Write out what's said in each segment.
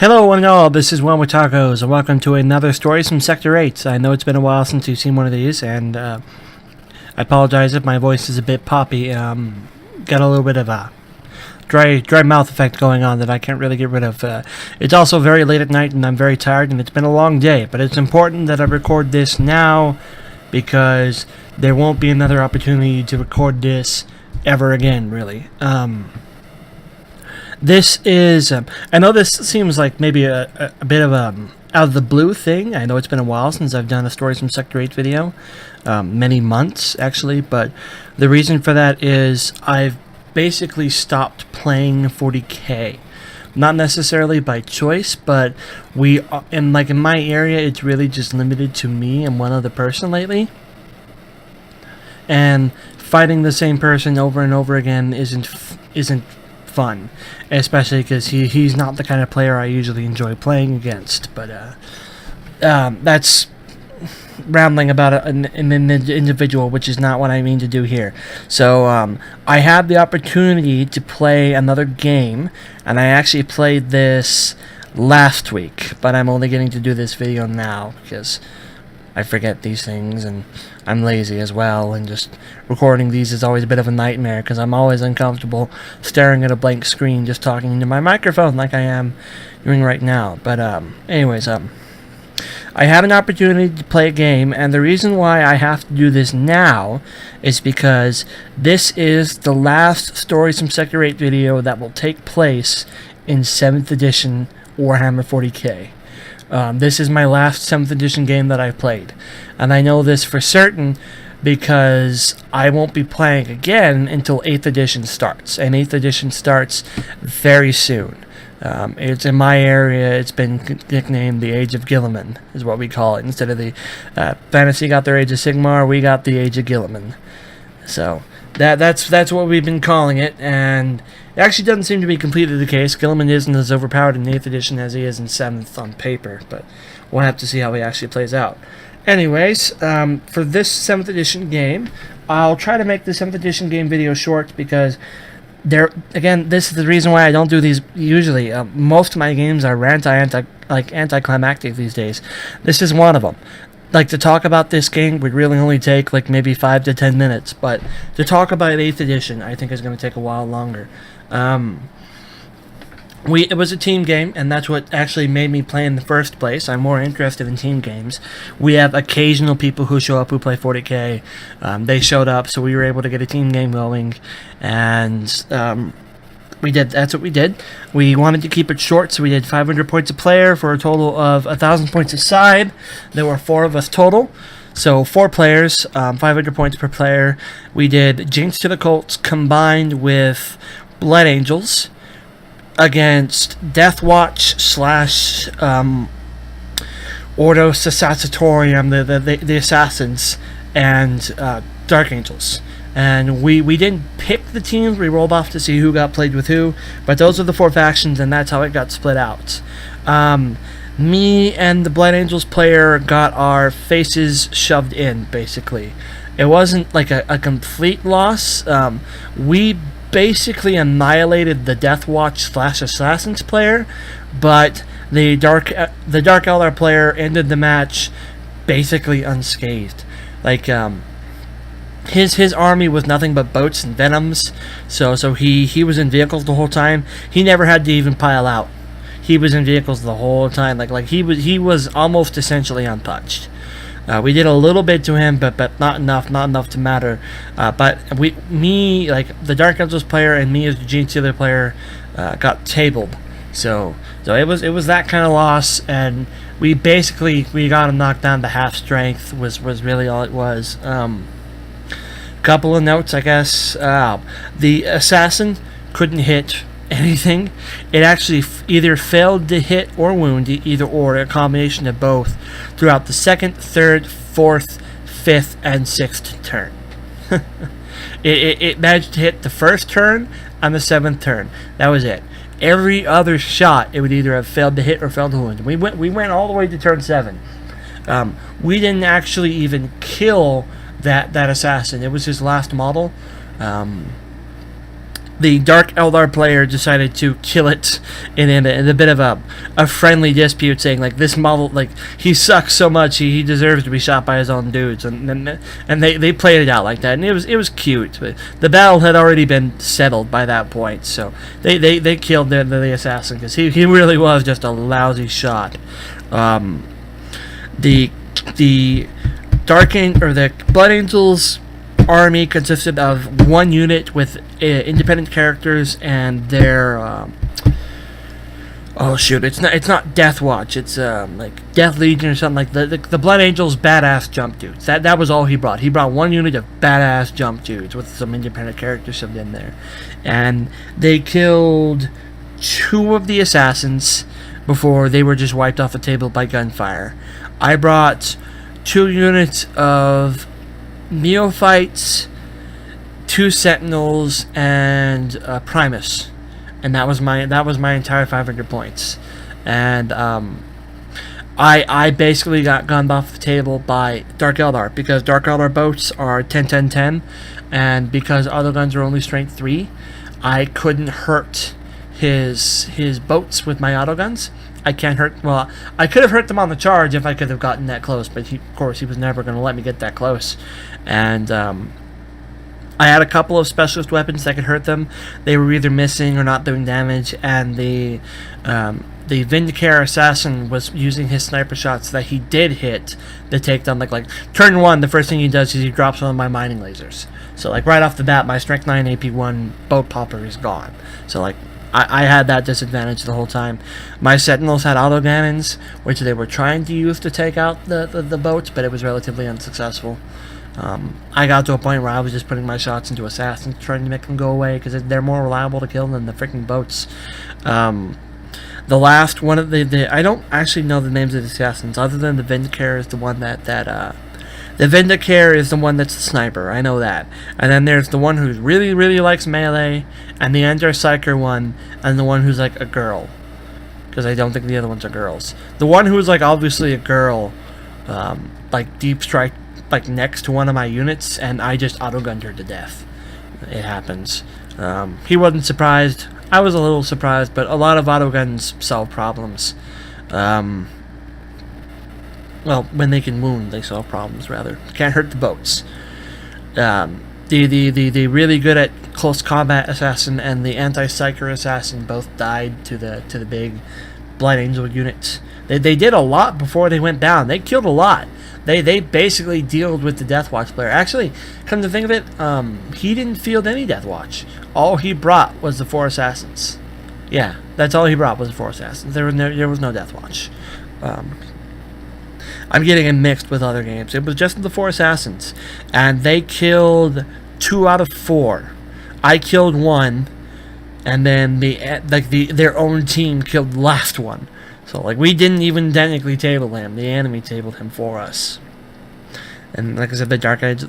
Hello one and all, this is WellArmedWithTacos, and welcome to another story from Sector 8. I know it's been a while since you've seen one of these, and I apologize if my voice is a bit poppy. Got a little bit of a dry mouth effect going on that I can't really get rid of. It's also very late at night, and I'm very tired, and it's been a long day, but it's important that I record this now, because there won't be another opportunity to record this ever again, really. This is, I know this seems like maybe a bit of a out of the blue thing. I know it's been a while since I've done a Stories from Sector 8 video, many months actually, but the reason for that is I've basically stopped playing 40K. Not necessarily by choice, but in my area, it's really just limited to me and one other person lately. And fighting the same person over and over again isn't fun, especially because he's not the kind of player I usually enjoy playing against. But that's rambling about an individual, which is not what I mean to do here. So I had the opportunity to play another game, and I actually played this last week, but I'm only getting to do this video now because I forget these things, and I'm lazy as well, and just recording these is always a bit of a nightmare because I'm always uncomfortable staring at a blank screen just talking into my microphone like I am doing right now. But anyways, I had an opportunity to play a game, and the reason why I have to do this now is because this is the last Stories from Sector 8 video that will take place in 7th edition Warhammer 40K. This is my last 7th edition game that I've played, and I know this for certain because I won't be playing again until 8th edition starts, and 8th edition starts very soon. It's in my area, it's been nicknamed the Age of Gilliman, is what we call it. Instead of the Fantasy got their Age of Sigmar, we got the Age of Gilliman. So that's what we've been calling it, and it actually doesn't seem to be completely the case. Gilliman isn't as overpowered in 8th edition as he is in 7th on paper, but we'll have to see how he actually plays out. Anyways, for this 7th edition game, I'll try to make the 7th edition game video short because this is the reason why I don't do these usually. Most of my games are anticlimactic these days. This is one of them. To talk about this game would really only take maybe 5 to 10 minutes, but to talk about 8th edition I think is going to take a while longer. It was a team game, and that's what actually made me play in the first place. I'm more interested in team games. We have occasional people who show up who play 40K. They showed up, so we were able to get a team game going, and that's what we did. We wanted to keep it short, so we did 500 points a player for a total of 1,000 points a side. There were 4 of us total, so 4 players, 500 points per player. We did Jinx to the Colts combined with Blood Angels against Death Watch / Ordo Assassinatorium, the Assassins, and Dark Angels. And we didn't pick the teams, we rolled off to see who got played with who, but those are the 4 factions, and that's how it got split out. Me and the Blood Angels player got our faces shoved in, basically. It wasn't like a complete loss. We basically annihilated the Death Watch / Assassins player, but the Dark Eldar player ended the match basically unscathed. His army was nothing but boats and venoms, so he was in vehicles the whole time. He never had to even pile out. He was in vehicles the whole time. He was almost essentially untouched. We did a little bit to him, but not enough to matter. But the Dark Angels player and me as the Gene Stealer player got tabled. So it was that kind of loss, and we got him knocked down to half strength. Was really all it was. Couple of notes, I guess. The assassin couldn't hit anything. It actually either failed to hit or wound, either or, a combination of both, throughout the 2nd, 3rd, 4th, 5th, and 6th turn. It managed to hit the 1st turn and the 7th turn. That was it. Every other shot, it would either have failed to hit or failed to wound. We went all the way to turn 7. We didn't actually even kill that assassin. It was his last model. the Dark Eldar player decided to kill it in a bit of a friendly dispute, saying like this model, like he sucks so much he deserves to be shot by his own dudes, and they played it out like that, and it was cute. But the battle had already been settled by that point, so they killed the assassin because he really was just a lousy shot. The the Blood Angels army consisted of one unit with independent characters and their oh shoot, it's not Death Watch, it's like Death Legion or something. Like the Blood Angels badass jump dudes. That was all he brought. He brought one unit of badass jump dudes with some independent characters shoved in there, and they killed 2 of the assassins before they were just wiped off the table by gunfire. I brought 2 units of neophytes, 2 sentinels, and Primus, and that was my entire 500 points. And I basically got gunned off the table by Dark Eldar because Dark Eldar boats are 10-10-10, and because auto guns are only strength 3, I couldn't hurt his boats with my auto guns. I can't hurt. Well, I could have hurt them on the charge if I could have gotten that close, but of course he was never going to let me get that close. And I had a couple of specialist weapons that could hurt them. They were either missing or not doing damage, and the Vindicare assassin was using his sniper shots that he did hit to take down. Like turn 1, the first thing he does is he drops one of my mining lasers. So like right off the bat, my strength 9 AP1 boat popper is gone. So like I had that disadvantage the whole time. My sentinels had autocannons, which they were trying to use to take out the boats, but it was relatively unsuccessful. I got to a point where I was just putting my shots into assassins, trying to make them go away, because they're more reliable to kill than the freaking boats. The last one of I don't actually know the names of the assassins, other than the Vindicare is the one the Vindicare is the one that's the sniper. I know that. And then there's the one who really, really likes melee, and the Ender-Psyker one, and the one who's like a girl. Because I don't think the other ones are girls. The one who's like obviously a girl, like deep strike, like next to one of my units, and I just auto-gunned her to death. It happens. He wasn't surprised. I was a little surprised, but a lot of auto-guns solve problems. Well, when they can wound, they solve problems, rather. Can't hurt the boats. The really good at close combat assassin and the anti-psyker assassin both died to the big Blood Angel units. They did a lot before they went down. They killed a lot. They basically dealt with the Death Watch player. Actually, come to think of it, he didn't field any Death Watch. All he brought was the 4 assassins. Yeah, that's all he brought was the 4 assassins. There was no Death Watch. I'm getting it mixed with other games. It was just the 4 assassins, and they killed 2 out of 4. I killed 1, and then their own team killed the last one. So like we didn't even technically table him. The enemy tabled him for us. And like I said, the Dark Eldar,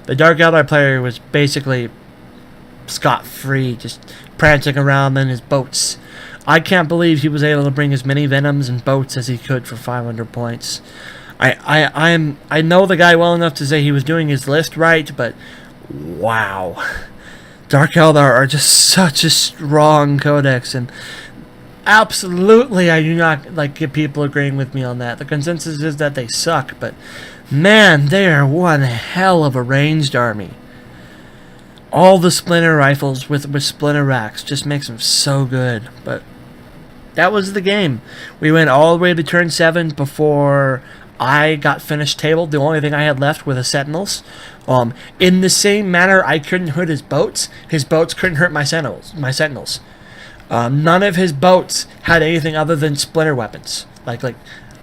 the Dark Eldar player was basically scot-free, just prancing around in his boats. I can't believe he was able to bring as many Venoms and boats as he could for 500 points. I know the guy well enough to say he was doing his list right, but wow. Dark Eldar are just such a strong codex, and absolutely I do not get people agreeing with me on that. The consensus is that they suck, but man, they are one hell of a ranged army. All the splinter rifles with splinter racks just makes them so good. But that was the game. We went all the way to turn 7 before I got finished tabled. The only thing I had left were the sentinels. In the same manner I couldn't hurt his boats couldn't hurt my sentinels. None of his boats had anything other than splinter weapons. Like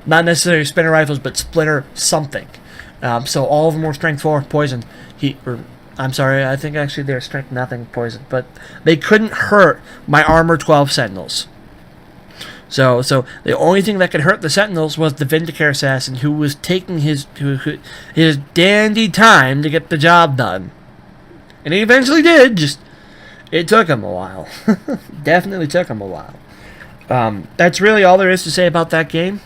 not necessarily splinter rifles, but splinter something. So all of them were strength 4 poison. I'm sorry, I think actually they're strength nothing poison, but they couldn't hurt my armor 12 sentinels. So the only thing that could hurt the sentinels was the Vindicare assassin, who was taking his dandy time to get the job done, and he eventually did. Just it took him a while. Definitely took him a while. That's really all there is to say about that game.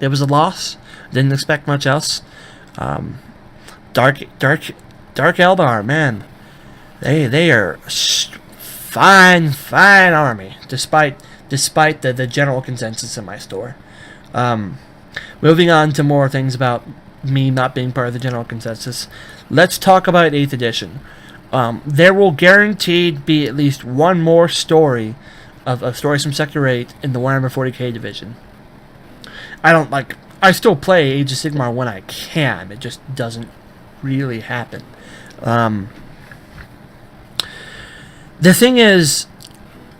It was a loss. Didn't expect much else. Dark Eldar, man. They are fine army, despite the general consensus in my store. Moving on to more things about me not being part of the general consensus. Let's talk about 8th edition. There will guaranteed be at least one more story of stories from Sector 8 in the Warhammer 40k division. I still play Age of Sigmar when I can. It just doesn't really happen. The thing is,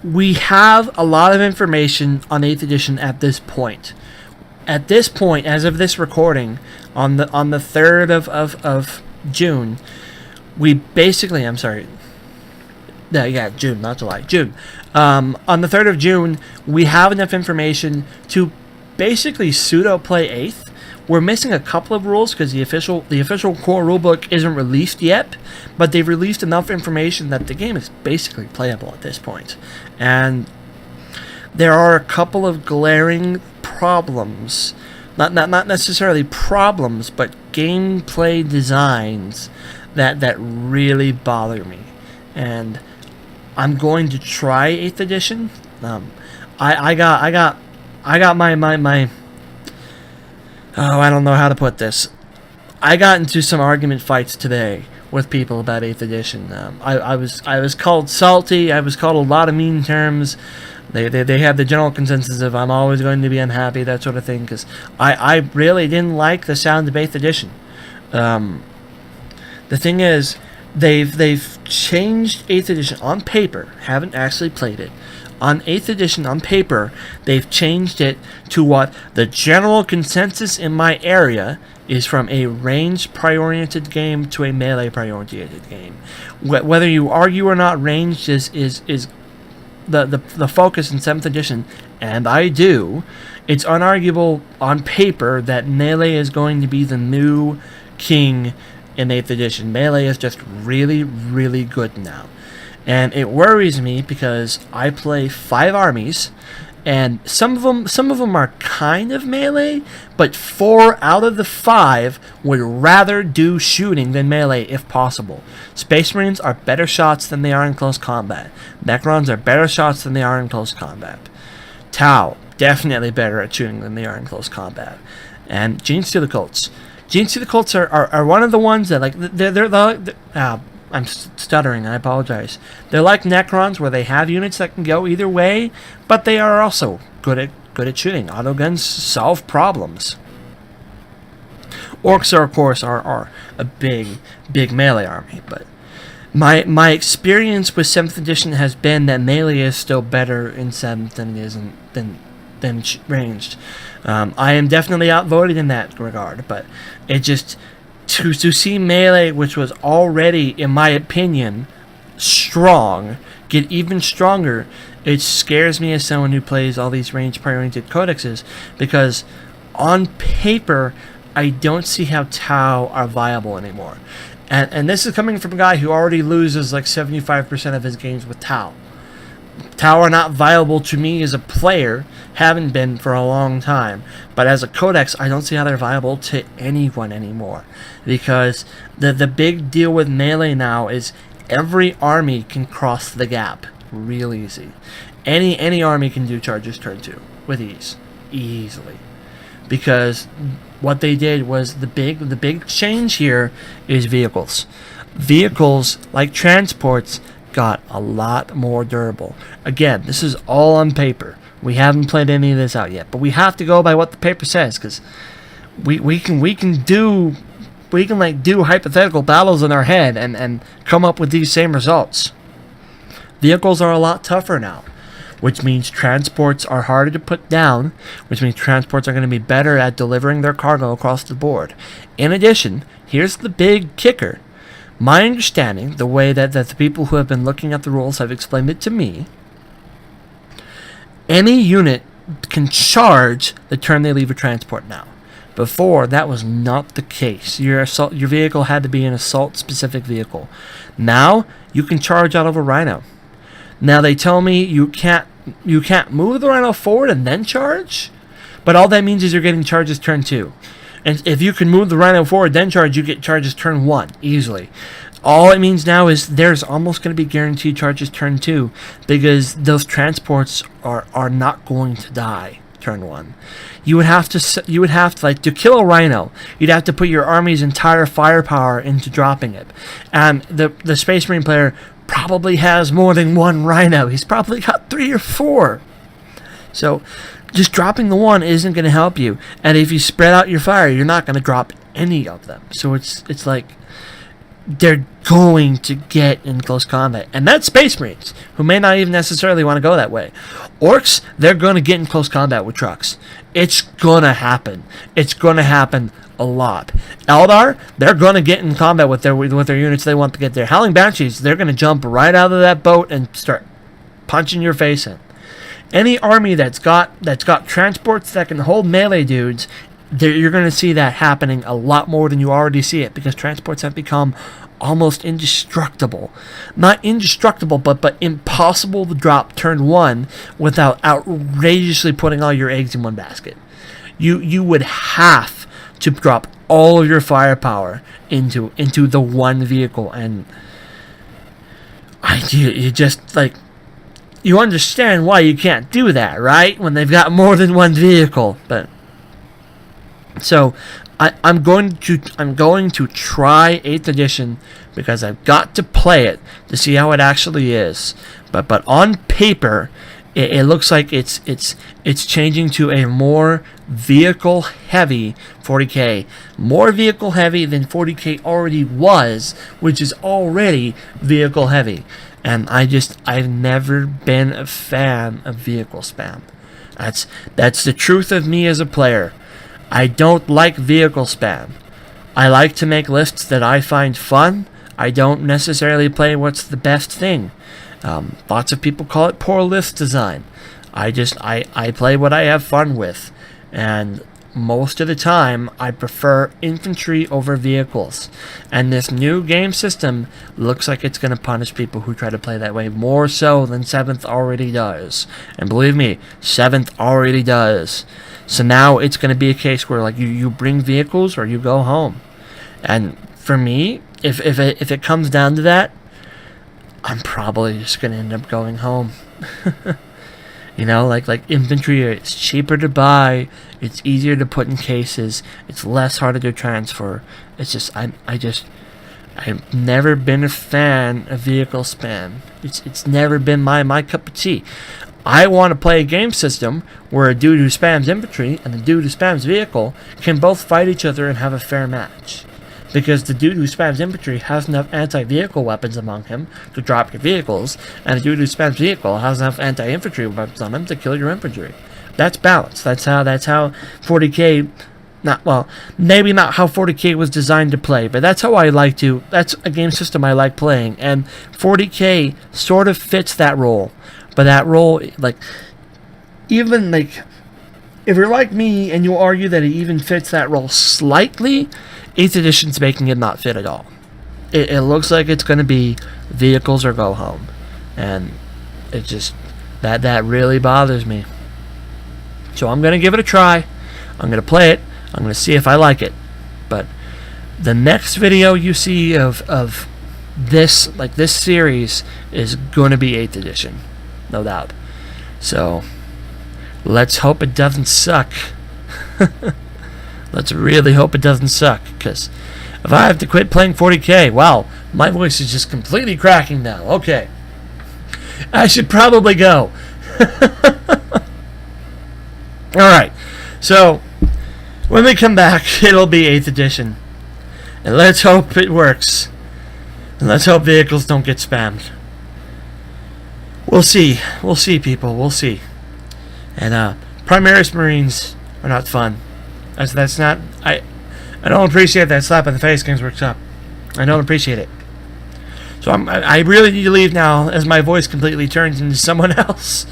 we have a lot of information on 8th edition at this point. At this point, as of this recording, on the 3rd of June, we basically, I'm sorry, June, not July, June. On the 3rd of June, we have enough information to basically pseudo play 8th. We're missing a couple of rules because the official core rulebook isn't released yet, but they've released enough information that the game is basically playable at this point. And there are a couple of glaring problems, not necessarily problems, but gameplay designs that really bother me. And I'm going to try 8th edition. I got my I don't know how to put this. I got into some argument fights today with people about 8th edition. I was called salty. I was called a lot of mean terms. They had the general consensus of I'm always going to be unhappy, that sort of thing, because I really didn't like the sound of 8th edition. The thing is, they've changed 8th edition on paper. Haven't actually played it. On 8th edition, on paper, they've changed it to what the general consensus in my area is, from a range prioriented game to a melee prioriented game. Whether you argue or not, ranged is the focus in 7th edition, and I do. It's unarguable on paper that melee is going to be the new king in 8th edition. Melee is just really, really good now. And it worries me because I play 5 armies, and some of them are kind of melee, but 4 out of the 5 would rather do shooting than melee if possible. Space Marines are better shots than they are in close combat. Necrons are better shots than they are in close combat. Tau, definitely better at shooting than they are in close combat. And Genestealer Cults. Genestealer Cults are one of the ones that, like, they're I'm stuttering, I apologize. They're like Necrons, where they have units that can go either way, but they are also good at shooting. Autoguns solve problems. Orcs are, of course, are a big melee army, but my experience with 7th edition has been that melee is still better in 7th than it is than ranged. I am definitely outvoted in that regard, but it just... To see melee, which was already, in my opinion, strong, get even stronger, it scares me as someone who plays all these range-oriented codexes, because on paper, I don't see how Tau are viable anymore. And this is coming from a guy who already loses like 75% of his games with Tau. Tau are not viable to me as a player, haven't been for a long time, but as a codex, I don't see how they're viable to anyone anymore, because the big deal with melee now is every army can cross the gap real easy. Any army can do charges turn 2 with easily, because what they did was the big change here is vehicles. Vehicles like transports got a lot more durable. Again, this is all on paper. We haven't played any of this out yet, but we have to go by what the paper says, because we can do hypothetical battles in our head and come up with these same results. Vehicles are a lot tougher now, which means transports are harder to put down, which means transports are going to be better at delivering their cargo across the board. In addition, here's the big kicker. My understanding, the way that the people who have been looking at the rules have explained it to me, any unit can charge the turn they leave a transport now. Before, that was not the case. Your vehicle had to be an assault-specific vehicle. Now, you can charge out of a Rhino. Now, they tell me you can't move the Rhino forward and then charge, but all that means is you're getting charges turn 2. And if you can move the Rhino forward, then charge, you get charges turn 1, easily. all it means now is there's almost going to be guaranteed charges turn 2, because those transports are not going to die turn 1. You would have to, like, to kill a rhino, you'd have to put your army's entire firepower into dropping it. And the Space Marine player probably has more than one rhino. He's probably got 3 or 4. So just dropping the one isn't going to help you. And if you spread out your fire, you're not going to drop any of them. So it's like they're going to get in close combat. And that's Space Marines, who may not even necessarily want to go that way. Orcs, they're going to get in close combat with trucks. It's going to happen. It's going to happen a lot. Eldar, they're going to get in combat with their units they want to get there. Howling Banshees, they're going to jump right out of that boat and start punching your face in. Any army that's got transports that can hold melee dudes, you're going to see that happening a lot more than you already see it, because transports have become almost indestructible. Not indestructible, but impossible to drop turn 1 without outrageously putting all your eggs in one basket. You would have to drop all of your firepower into the one vehicle, and you just, like, you understand why you can't do that, right? When they've got more than one vehicle. But so I'm going to try 8th edition, because I've got to play it to see how it actually is. But on paper, it looks like it's changing to a more vehicle heavy 40K, more vehicle heavy than 40K already was, which is already vehicle heavy. And I've never been a fan of vehicle spam. That's the truth of me as a player. I don't like vehicle spam. I like to make lists that I find fun. I don't necessarily play what's the best thing. Lots of people call it poor list design. I play what I have fun with. And most of the time, I prefer infantry over vehicles. And this new game system looks like it's going to punish people who try to play that way more so than 7th already does. And believe me, 7th already does. So now it's going to be a case where, like, you bring vehicles or you go home. And for me, if it comes down to that, I'm probably just going to end up going home. You know, like infantry, it's cheaper to buy, it's easier to put in cases, it's less harder to transfer. It's just I've never been a fan of vehicle spam. It's never been my cup of tea. I want to play a game system where a dude who spams infantry and the dude who spams vehicle can both fight each other and have a fair match. Because the dude who spams infantry has enough anti-vehicle weapons among him to drop your vehicles, and the dude who spams vehicle has enough anti-infantry weapons on him to kill your infantry. That's balance. That's how 40K, maybe not how 40K was designed to play, but that's how I like to. That's a game system I like playing, and 40K sort of fits that role. But that role, even if you're like me and you argue that it even fits that role slightly, 8th edition's making it not fit at all. It looks like it's going to be vehicles or go home. And it just, that really bothers me. So I'm going to give it a try. I'm going to play it. I'm going to see if I like it. But the next video you see of this, this series, is going to be 8th edition. No doubt. So let's hope it doesn't suck. Let's really hope it doesn't suck, because if I have to quit playing 40K, wow, my voice is just completely cracking now. Okay. I should probably go. Alright, so when we come back, it'll be 8th edition. And let's hope it works. And let's hope vehicles don't get spammed. We'll see. We'll see, people. We'll see. And Primaris Marines are not fun. That's not. I don't appreciate that slap in the face Games Workshop. I don't appreciate it. So I really need to leave now, as my voice completely turns into someone else.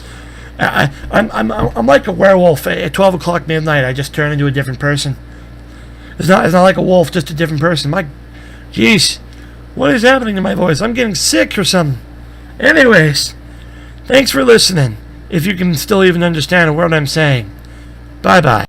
I'm like a werewolf at 12 o'clock midnight. I just turn into a different person. It's not like a wolf, just a different person. Jeez, what is happening to my voice? I'm getting sick or something. Anyways, thanks for listening. If you can still even understand a word I'm saying. Bye bye.